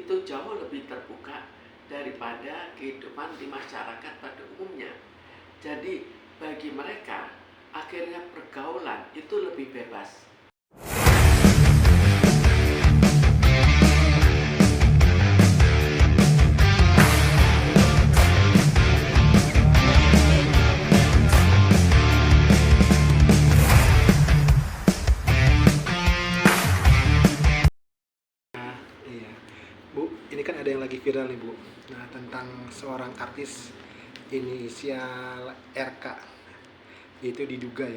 itu jauh lebih terbuka daripada kehidupan di masyarakat pada umumnya. Jadi bagi mereka akhirnya pergaulan itu lebih bebas. Iya, Bu, ini kan ada yang lagi viral nih, Bu. Nah, tentang seorang artis inisial RK. Itu diduga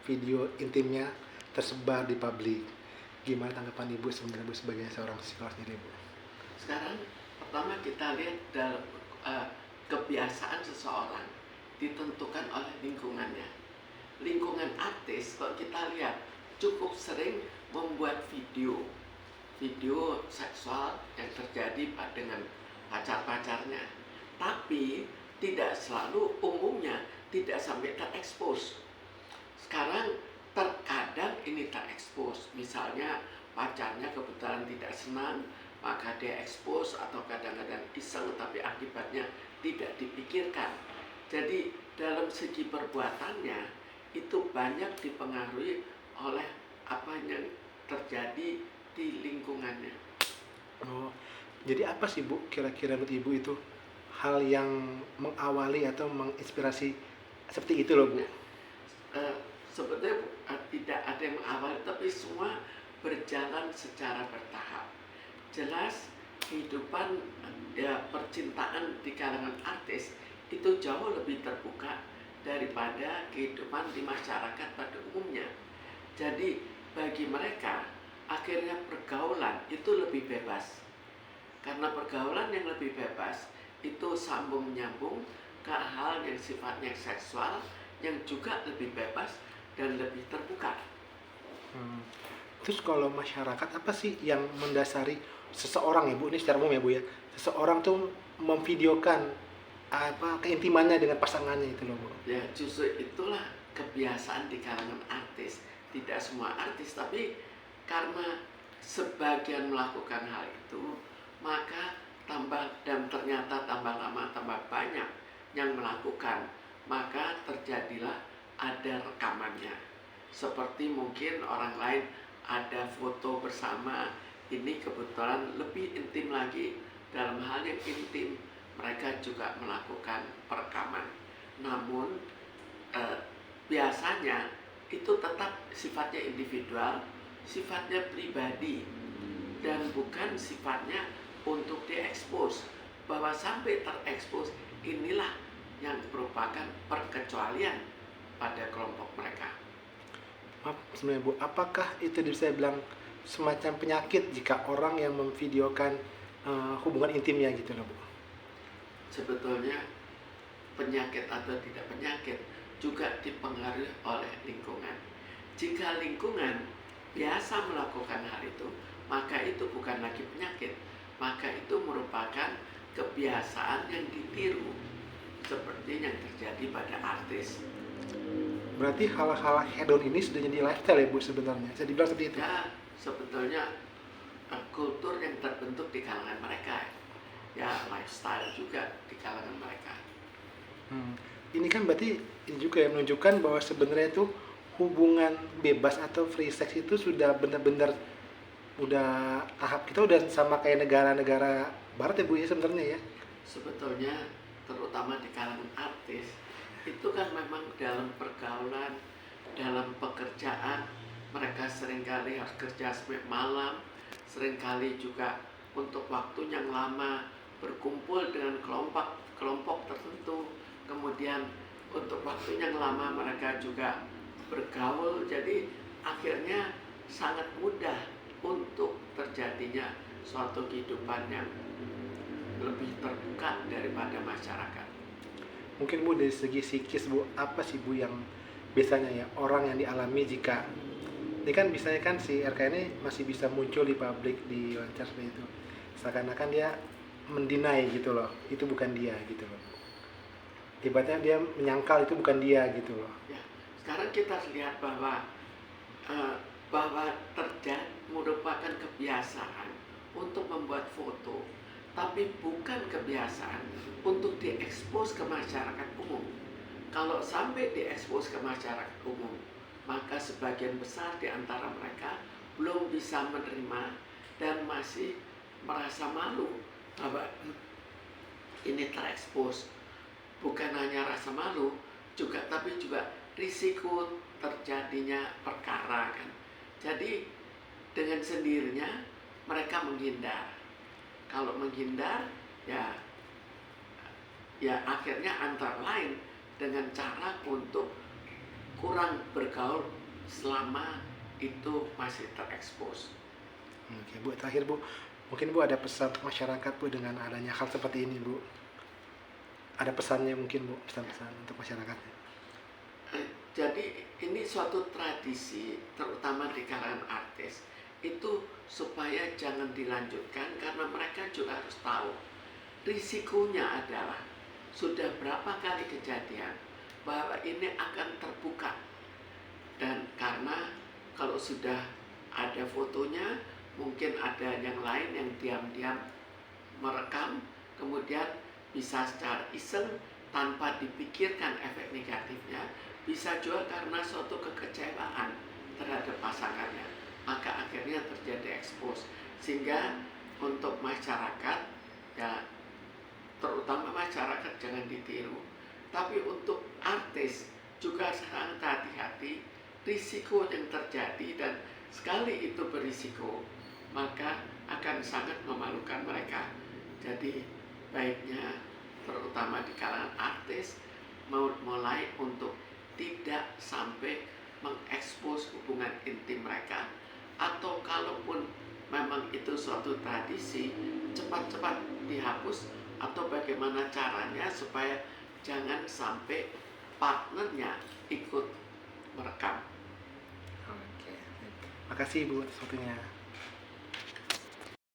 video intimnya tersebar di publik. Gimana tanggapan Ibu sebenarnya, Bu, sebagai seorang psikolog sendiri, Bu? Sekarang pertama kita lihat dalam kebiasaan seseorang ditentukan oleh lingkungannya. Lingkungan artis kalau kita lihat cukup sering membuat video seksual yang terjadi dengan pacar-pacarnya, tapi tidak selalu, umumnya tidak sampai terekspos. Sekarang terkadang ini terekspos, misalnya pacarnya kebetulan tidak senang, maka dia ekspos, atau kadang-kadang iseng tapi akibatnya tidak dipikirkan. Jadi dalam segi perbuatannya itu banyak dipengaruhi oleh apa yang terjadi di lingkungannya. Oh, jadi apa sih, Bu, kira-kira menurut Ibu itu hal yang mengawali atau menginspirasi seperti itu loh, Bu? Sebetulnya tidak ada yang awal, tapi semua berjalan secara bertahap. Jelas kehidupan percintaan di kalangan artis itu jauh lebih terbuka daripada kehidupan di masyarakat pada umumnya. Jadi bagi mereka akhirnya pergaulan itu lebih bebas. Karena pergaulan yang lebih bebas itu sambung menyambung ke hal yang sifatnya seksual yang juga lebih bebas dan lebih terbuka. Terus kalau masyarakat apa sih yang mendasari seseorang ya, Bu? Ini secara umum ya, Bu ya. Seseorang tuh memvideokan apa keintimannya dengan pasangannya itu loh, Bu. Ya justru itulah kebiasaan di kalangan artis. Tidak semua artis, tapi karena sebagian melakukan hal itu, maka ternyata tambah lama tambah banyak yang melakukan, maka terjadilah ada rekamannya. Seperti mungkin orang lain ada foto bersama, ini kebetulan lebih intim lagi, dalam hal yang intim mereka juga melakukan perekaman. Namun biasanya itu tetap sifatnya individual, sifatnya pribadi, dan bukan sifatnya untuk diekspos. Bahwa sampai terekspos, inilah yang merupakan perkecualian pada kelompok mereka. Maaf, sebenarnya, Bu, apakah itu bisa bilang semacam penyakit jika orang yang memvideokan hubungan intimnya gitu loh, Bu? Sebetulnya penyakit atau tidak penyakit juga dipengaruhi oleh lingkungan. Jika lingkungan biasa melakukan hal itu, maka itu bukan lagi penyakit, maka itu merupakan kebiasaan yang ditiru, seperti yang terjadi pada artis. Berarti hal-hal hedon ini sudah jadi lifestyle ya, Bu, sebenarnya. Bisa dibilang seperti itu. Ya, sebetulnya kultur yang terbentuk di kalangan mereka, ya lifestyle juga di kalangan mereka. Ini kan berarti ini juga yang menunjukkan bahwa sebenarnya itu hubungan bebas atau free sex itu sudah benar-benar udah tahap kita udah sama kayak negara-negara barat ya, Bu ya, sebenarnya ya. Sebetulnya terutama di kalangan artis itu kan memang dalam pergaulan, dalam pekerjaan mereka seringkali harus kerja sampai malam, seringkali juga untuk waktu yang lama berkumpul dengan kelompok tertentu, kemudian untuk waktu yang lama mereka juga bergaul. Jadi akhirnya sangat mudah untuk terjadinya suatu kehidupan yang lebih terbuka daripada masyarakat. Mungkin, Bu, dari segi psikis, Bu, apa sih, Bu, yang biasanya ya orang yang dialami jika ini kan biasanya kan si RK ini masih bisa muncul di publik, di wawancara seperti itu, seakan-akan dia mendinai gitu loh, itu bukan dia gitu loh, ibaratnya dia menyangkal itu bukan dia gitu loh. Ya, sekarang kita lihat bahwa terjadi merupakan kebiasaan untuk membuat foto, tapi bukan kebiasaan untuk diekspos ke masyarakat umum. Kalau sampai diekspos ke masyarakat umum, maka sebagian besar di antara mereka belum bisa menerima dan masih merasa malu bahwa ini terekspos. Bukan hanya rasa malu, tapi juga risiko terjadinya perkara kan. Jadi dengan sendirinya mereka menghindar. Kalau menghindar, ya akhirnya antara lain dengan cara untuk kurang bergaul selama itu masih terekspos. Oke Bu, terakhir Bu, mungkin Bu ada pesan untuk masyarakat Bu dengan adanya hal seperti ini Bu. Ada pesannya mungkin Bu, pesan-pesan untuk masyarakatnya. Jadi ini suatu tradisi terutama di kalangan artis itu supaya jangan dilanjutkan karena mereka juga harus tahu risikonya adalah sudah berapa kali kejadian bahwa ini akan terbuka, dan karena kalau sudah ada fotonya mungkin ada yang lain yang diam-diam merekam, kemudian bisa secara iseng tanpa dipikirkan efek negatifnya, bisa juga karena suatu kekecewaan terhadap pasangannya, maka akhirnya terjadi ekspos. Sehingga untuk masyarakat, ya terutama masyarakat jangan ditiru, tapi untuk artis juga sangat hati-hati risiko yang terjadi, dan sekali itu berisiko maka akan sangat memalukan mereka. Jadi baiknya terutama di kalangan artis mulai untuk tidak sampai mengekspos hubungan intim mereka, atau kalaupun memang itu suatu tradisi cepat-cepat dihapus, atau bagaimana caranya supaya jangan sampai partnernya ikut merekam. Oke, makasih Bu atas waktunya.